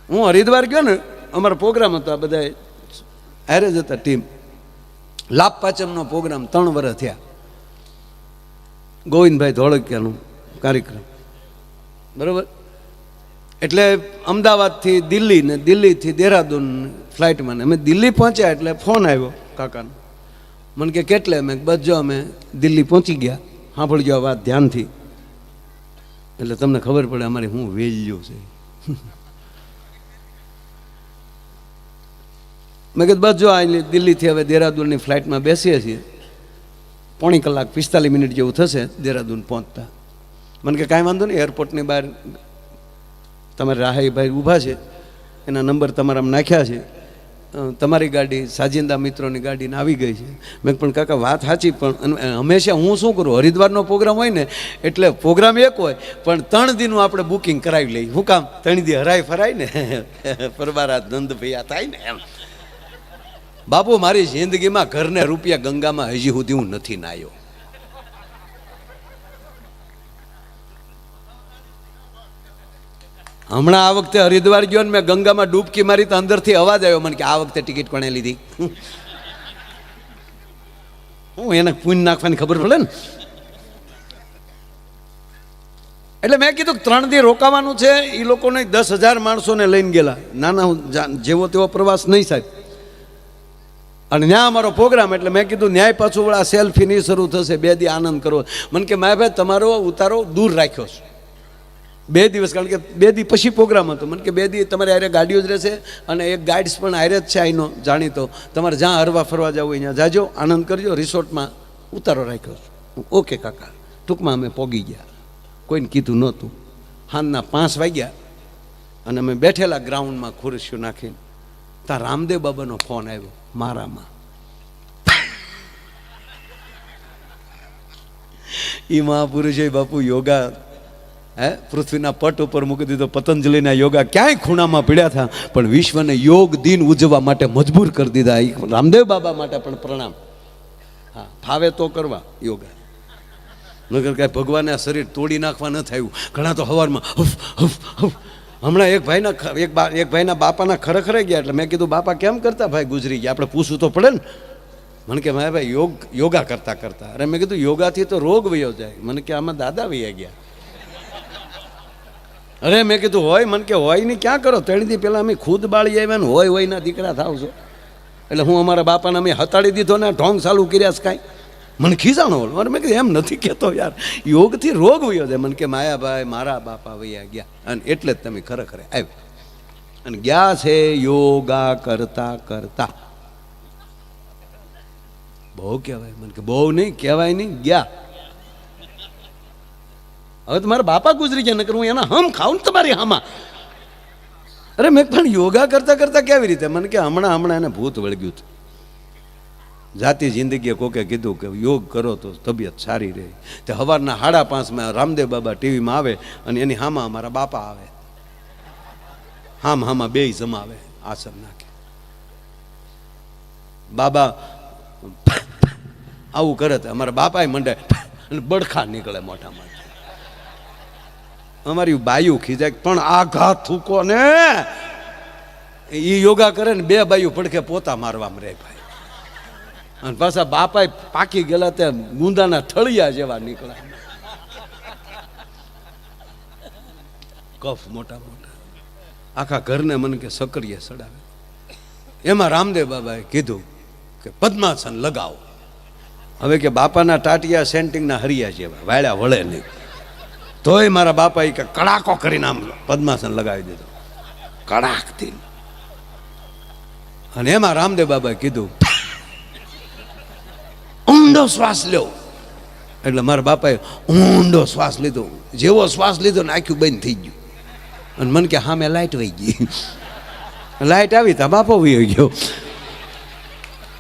હું હરિદ્વાર ગયો ને, અમારો પ્રોગ્રામ હતો, આ બધા હારે જ હતા ટીમ. લાભ પાંચમનો પ્રોગ્રામ 3 વર્ષ થયા. ગોવિંદભાઈ ધોળકિયાનો કાર્યક્રમ, બરાબર. એટલે અમદાવાદથી દિલ્હી ને દિલ્હીથી દેહરાદૂન ફ્લાઇટમાં, અમે દિલ્હી પહોંચ્યા એટલે ફોન આવ્યો કાકાનો. મને કે કેટલે? મેં બસ જો અમે દિલ્હી પહોંચી ગયા. સાંભળજો આ વાત ધ્યાનથી, એટલે તમને ખબર પડે અમારી હું વેલ્યુ છે. મેં કીધું બસ જો આ દિલ્હીથી હવે દેહરાદૂનની ફ્લાઇટમાં બેસીએ છીએ, 3 કલાક 45 મિનિટ જેવું થશે દેહરાદૂન પહોંચતા. મને કે કાંઈ વાંધો નહીં, એરપોર્ટની બહાર તમારે રાહાઈભાઈ ઊભા છે, એના નંબર તમારામાં નાખ્યા છે, તમારી ગાડી સાજિંદા મિત્રોની ગાડીને આવી ગઈ છે. મેં પણ કાકા વાત સાચી, પણ હંમેશા હું શું કરું, હરિદ્વારનો પ્રોગ્રામ હોય ને એટલે પ્રોગ્રામ એક હોય પણ 3 દિનનું આપણે બુકિંગ કરાવી લઈએ. શું કામ? 3 દી હરાય ફરાય ને, પરબારા નંદભૈયા થાય ને એમ. બાપુ મારી જિંદગીમાં ઘરને રૂપિયા ગંગામાં હજી સુધી હું નથી નાયો. હમણાં આ વખતે હરિદ્વાર ગયો ને મેં ગંગામાં ડૂબકી મારી તો અંદરથી અવાજ આવ્યો મને કે આ વખતે ટિકિટ કોણે લીધી. હું એને પૂન નાખવાની ખબર પડે ને. એટલે મેં કીધું 3 દી રોકાવાનું છે. એ લોકોને 10,000 માણસોને લઈને ગયેલા, નાના જેવો તેવો પ્રવાસ નહીં સાહેબ. અને ત્યાં અમારો પ્રોગ્રામ, એટલે મેં કીધું ન્યાય પાછું વળા સેલ્ફી નહીં શરૂ થશે, 2 દી આનંદ કરો. મને કે માય ભાઈ તમારો ઉતારો દૂર રાખ્યો છે 2 દિવસ, કારણ કે 2 દી પછી પ્રોગ્રામ હતો. મને કે 2 દી તમારે હારે ગાડીઓ જ રહેશે અને એક ગાઈડ્સ પણ હારે જ છે અહીંનો જાણીતો, તમારે જ્યાં હરવા ફરવા જવું હોય ત્યાં જાજો, આનંદ કરજો, રિસોર્ટમાં ઉતારો રાખ્યો છે. ઓકે કાકા. ટૂંકમાં અમે પોગી ગયા, કોઈને કીધું નહોતું. સાંજના 5 વાગ્યા અને અમે બેઠેલા ગ્રાઉન્ડમાં ખુરશીઓ નાખીને, ત્યાં રામદેવ બાબાનો ફોન આવ્યો મારામાં. એ મહાપુરુષે બાપુ યોગા પૃથ્વીના પટ ઉપર મૂકી દીધો. પતંજલિના યોગા ક્યાંય ખૂણામાં પીડ્યા હતા, પણ વિશ્વને યોગ દિન ઉજવવા માટે મજબૂર કરી દીધા. રામદેવ બાબા માટે પણ પ્રણામ. હા, ફાવે તો કરવા યોગા, નગર કાંઈ ભગવાને આ શરીર તોડી નાખવા ન થયું. ઘણા તો સવારમાં હફ હફ હફ. હમણાં એક ભાઈના બાપાના ખરેખરે ગયા, એટલે મેં કીધું બાપા કેમ કરતા ભાઈ ગુજરી ગયા, આપણે પૂછવું તો પડે ને. મને કે મારા ભાઈ યોગા કરતા કરતા. અરે મેં કીધું યોગાથી તો રોગ વયો જાય. મને કે આમાં દાદા વયા ગયા. અરે મેં કીધું હોય. મને કે હોય નહીં ક્યાં કરો, 3 દી પહેલાં અમે ખુદ બાળી આવ્યા ને હોયના દીકરા થાવ છો. એટલે હું અમારા બાપાને અમે હતાડી દીધો ને ઢોંગ ચાલુ કર્યા છે કાંઈ. મને ખીજાણો બોલ. મને મેં કીધું એમ નથી કહેતો યાર, યોગથી રોગ વયો જાય. મને કે માયાભાઈ મારા બાપા વયા ગયા, અને એટલે જ તમે ખરેખર આવ્યા અને ગયા છે યોગા કરતા કરતા. બહુ કહેવાય. મને કે બહુ નહીં કહેવાય નહીં, ગયા. હવે તમારા બાપા ગુજરી ગયા, નકર હું એના હમ ખાઉં ને તમારી હામાં. અરે મેં પણ યોગા કરતા કરતા કેવી રીતે? મને કે હમણાં એને ભૂત વળગ્યું હતું. જાતિ જિંદગીએ કોકે કીધું કે યોગ કરો તો તબિયત સારી રહે. તે સવારના 5:30 રામદેવ બાબા ટીવીમાં આવે અને એની હામાં અમારા બાપા આવે, હામાં 2 જમાવે, આસન નાખે. બાબા આવું કરે તો અમારા બાપાએ મંડે અને બડખા નીકળે મોઢામાં. અમારી બાયું ખીજાય, પણ આઘાત થૂકો ને એ યોગા કરે ને 2 બાયું પડખે પોતા મારવામાં રહે ભાઈ. અને પાછા બાપાએ પાકી ગયેલા ત્યાં ગુંદાના થળિયા જેવા નીકળ્યા, કફ મોટા મોટા, આખા ઘરને મને કે સક્રિય સડાવે. એમાં રામદેવ બાબાએ કીધું કે પદ્માસન લગાવો. હવે કે બાપાના ટાટિયા સેન્ટિંગના હરિયા જેવા, વાળ્યા વળે નહીં. તોય મારા બાપાએ કે કડાકો કરીને આમ પદ્માસન લગાવી દીધું, કડાકથી. અને એમાં રામદેવ બાબાએ કીધું ઊંડો શ્વાસ લો. એટલે મારા બાપાએ ઊંડો શ્વાસ લીધો. જેવો શ્વાસ લીધો ને આખું બંધ થઈ ગયું. અને મને કે હા મેં લાઈટ વહી ગઈ. લાઈટ આવી તા બાપો વહી ગયો.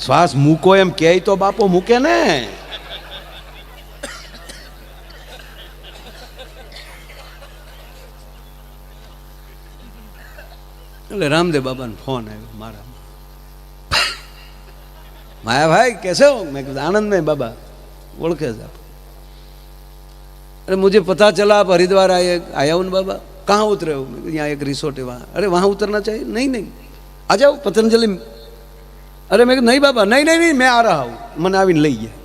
શ્વાસ મૂકો એમ કહે તો બાપો મૂકે ને. એટલે રામદેવ બાબાનો ફોન આવ્યો મારા. માયાભાઈ कैसे हो? मैं आनंद में बाबा, ओळखे आप? अरे मुझे पता चला आप हरिद्वार आया हो ना बाबा. कहाँ उतरे हो? यहाँ एक रिसोर्ट है वहाँ। अरे वहाँ उतरना चाहिए। नहीं नहीं आ जाओ पतंजलि। अरे मैं नहीं बाबा, नहीं नहीं नहीं मैं आ रहा हूँ। મને આવીને લઈ ગયા।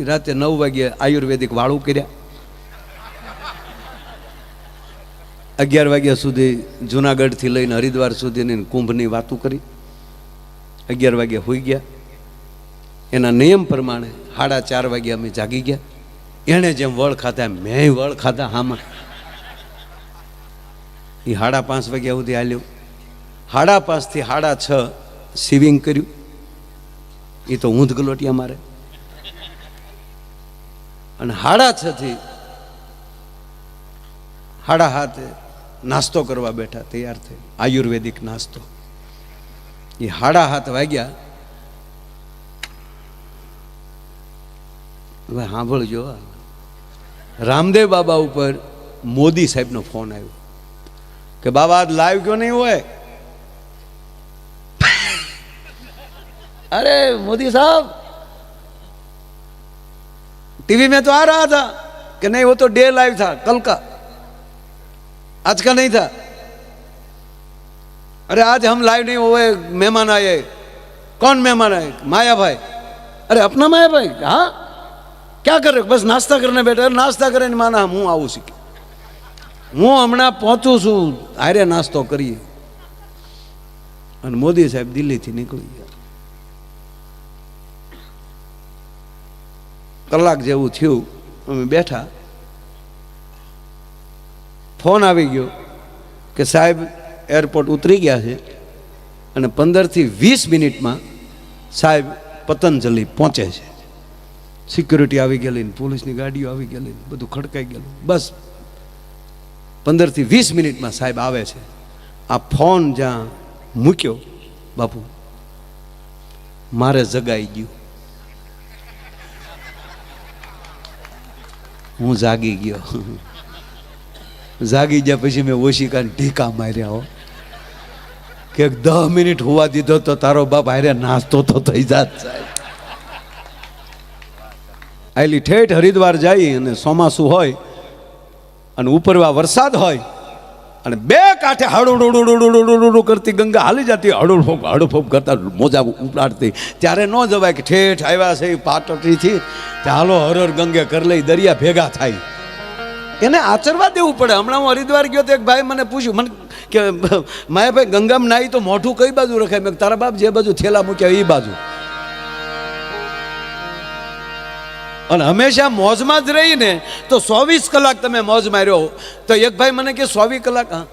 રાતે 9 વાગે આયુર્વેદિક વાળું કર્યા। 11 વાગ્યા સુધી જુનાગઢથી લઈને હરિદ્વાર સુધીની કુંભની વાતો કરી। 11 વાગે હોઈ ગયા। એના નિયમ પ્રમાણે 4:30 વાગે અમે જાગી ગયા। એણે જેમ વળ ખાધા મેં વળ ખાધા હામાં। એ 5:30 વાગ્યા સુધી હાલ્યો। 5:30 થી 6:30 સિવિંગ કર્યું। એ તો ઊંધ ગલોટિયા મારે। અને 6:30 થી 7:30 નાસ્તો કરવા બેઠા, તૈયાર થઈ આયુર્વેદિક નાસ્તો। એ 7:30 વાગ્યા। હવે સાંભળજો, રામદેવ બાબા ઉપર મોદી સાહેબનો ફોન આવ્યો કે બાबा आज लाइव क्यों नहीं हुए? अरे मोदी साहब टीवी में तो आ रहा था कि नहीं, वो तो डे लाइव था कल का, आज का नहीं था। अरे आज हम लाइव नहीं हुए, मेहमान आए। कौन मेहमान आए? माया भाई। अरे अपना माया भाई? हाँ क्या कर रहे हो? बस नाश्ता करने बैठे। नाश्ता करे माना हूँ आऊँ सीखे, હું હમણાં પહોંચું છું, આરે નાસ્તો કરીએ। અને મોદી સાહેબ દિલ્હીથી નીકળી ગયા। કલાક જેવું થયું, અમે બેઠા, ફોન આવી ગયો કે સાહેબ એરપોર્ટ ઉતરી ગયા છે અને 15 થી 20 મિનિટમાં સાહેબ પતંજલિ પહોંચે છે। સિક્યુરિટી આવી ગયેલી, પોલીસની ગાડીઓ આવી ગયેલી, બધું ખડકાઈ ગયેલું। બસ 15 થી 20 મિનિટમાં સાહેબ આવે છે। આ ફોન જ્યાં મૂક્યો બાપુ મારે જગાઈ ગયું। હું જાગી ગયો। જાગી ગયા પછી મેં ઓશિકાને ઢીકા માર્યા હો કે 10 મિનિટ હોવા દીધો તો તારો બાપ હારે નાસ્તો તો થઈ જાત સાહેબ। આયલી ઠેઠ હરિદ્વાર જાય અને ચોમાસું હોય અને ઉપરવા વરસાદ હોય અને બે કાંઠે હળુડુડુડુડુડુડુ કરતી ગંગા હાલી જતી, હળુફોપ કરતા મોજા ઉપાડતી। ત્યારે ન જવાય કે ઠેઠ આવ્યા છે પાટટીથી, હાલો હરર ગંગે કર લઈ, દરિયા ભેગા થાય, એને આચરવા દેવું પડે। હમણાં હું હરિદ્વાર ગયો તો એક ભાઈ મને પૂછ્યું મને કે માયાભાઈ ગંગામાં નાઈ તો મોઢું કઈ બાજુ રખાય? મેં તારા બાપ જે બાજુ થેલા મૂક્યા એ બાજુ। અને હંમેશા મોજમાં જ રહીને તો 24 કલાક તમે મોજ માર્યો તો એક ભાઈ મને કે 24 કલાક હા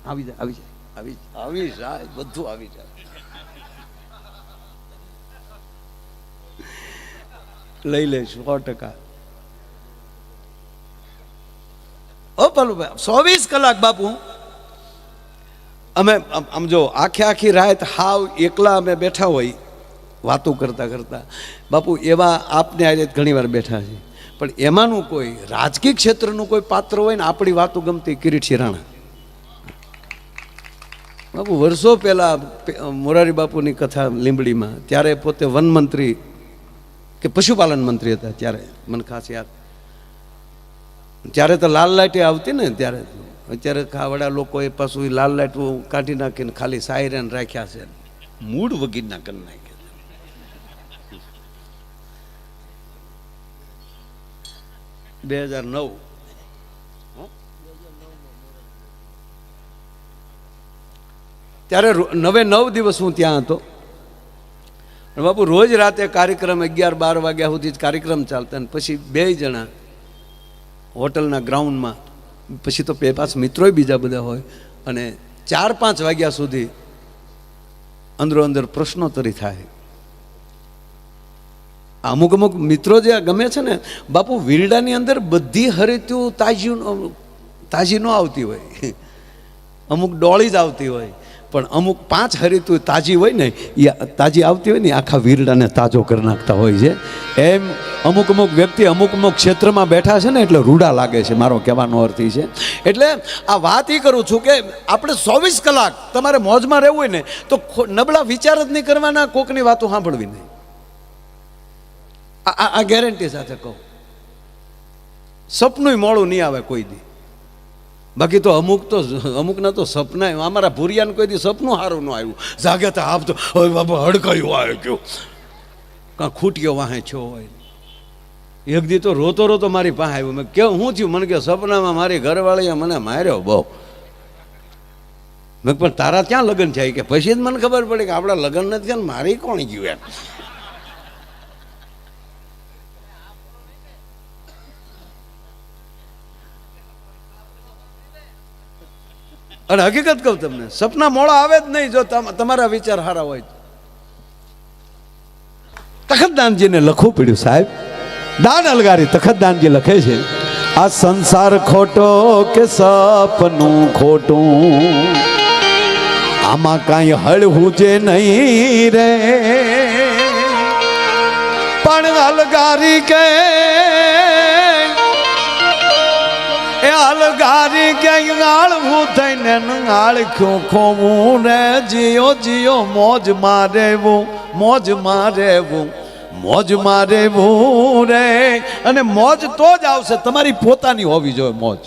આવી જાય આવી જાય આવી જાય બધું આવી જાય। લઈ લઈશું 100%। ઓ પલુભાઈ 24 કલાક બાપુ અમે આમ જો આખી રાત હાવ એકલા અમે બેઠા હોય વાતો કરતા કરતા બાપુ એવા આપને આજે ઘણી વાર બેઠા છે, પણ એમાંનું કોઈ રાજકીય ક્ષેત્રનું કોઈ પાત્ર હોય ને આપણી વાતો ગમતી, કિરીટસિંહ રાણા બાપુ વર્ષો પહેલા મોરારી બાપુની કથા લીંબડીમાં, ત્યારે પોતે વન મંત્રી કે પશુપાલન મંત્રી હતા ત્યારે, મને ખાસ યાદ। ત્યારે તો લાલ લાઇટે આવતી ને ત્યારે, અત્યારે ખાવડા લોકોએ પાછું લાલ લાઇટ કાઢી નાખીને ખાલી સાયરન રાખ્યા છે, મૂળ વગીરના કરી નાખ્યા। 2009 ત્યારે 9 દિવસ હું ત્યાં હતો। બાપુ રોજ રાતે કાર્યક્રમ 11-12 વાગ્યા સુધી જ કાર્યક્રમ ચાલતા, અને પછી 2 જણા હોટલના ગ્રાઉન્ડમાં, પછી તો 5 મિત્રોય બીજા બધા હોય, અને 4-5 વાગ્યા સુધી અંદરો અંદર પ્રશ્નોત્તરી થાય। અમુક મિત્રો જે ગમે છે ને બાપુ, વીરડાની અંદર બધી હરીતું તાજી ન આવતી હોય, અમુક ડોળી જ આવતી હોય, પણ અમુક 5 હરીતું તાજી હોય ને એ તાજી આવતી હોય ને આખા વીરડાને તાજો કરી નાખતા હોય છે। એમ અમુક વ્યક્તિ અમુક ક્ષેત્રમાં બેઠા છે ને એટલે રૂડા લાગે છે, મારો કહેવાનો અર્થ એ છે। એટલે આ વાત એ કરું છું કે આપણે 24 કલાક તમારે મોજમાં રહેવું હોય ને તો નબળા વિચાર જ નહીં કરવાના, કોકની વાતો સાંભળવી નહીં। આ ગેરંટી સાથે કહું। સપનું મોડું નહીં આવે કોઈ દી. બાકી તો અમુકના તો સપના, અમારા ભૂરિયાને કોઈ દી સપનું સારું ન આવ્યું. જાગે તો આપ તો હવે બાબા હડકાયું આવે ગયો, કાં ખૂટ્યો વાહે છો હોય. એક દી તો રોતો રોતો મારી પાસે આવ્યો. મેં કેવું શું થયું? મને કે સપનામાં મારી ઘરવાળીએ મને માર્યો બહુ. મેં પણ તારા ક્યાં લગ્ન થાય? કે પછી જ મને ખબર પડી કે આપણા લગ્ન નથી થયા ને મારી કોણ ગયું એમ. અને હકીકત કહું તમને, સપના મોડા આવે જ નહીં જો તમારા વિચાર સારા હોય. તખતદાનજીને લખવું પડ્યું સાહેબ. દાન અલગારી તખતદાનજી લખે છે, આ સંસાર ખોટો કે સપનું ખોટું, આમાં કાંઈ હળવું જે નહીં રે, પણ અલગારી કે એ અલગારી કે આળવું થઈને આળખ્યું ખોવું રે, જીઓ જીઓ મોજ મારેવું, મોજ મારેવું, મોજ મારેવું રે. અને મોજ તો જ આવશે તમારી પોતાની હોવી જોઈએ મોજ.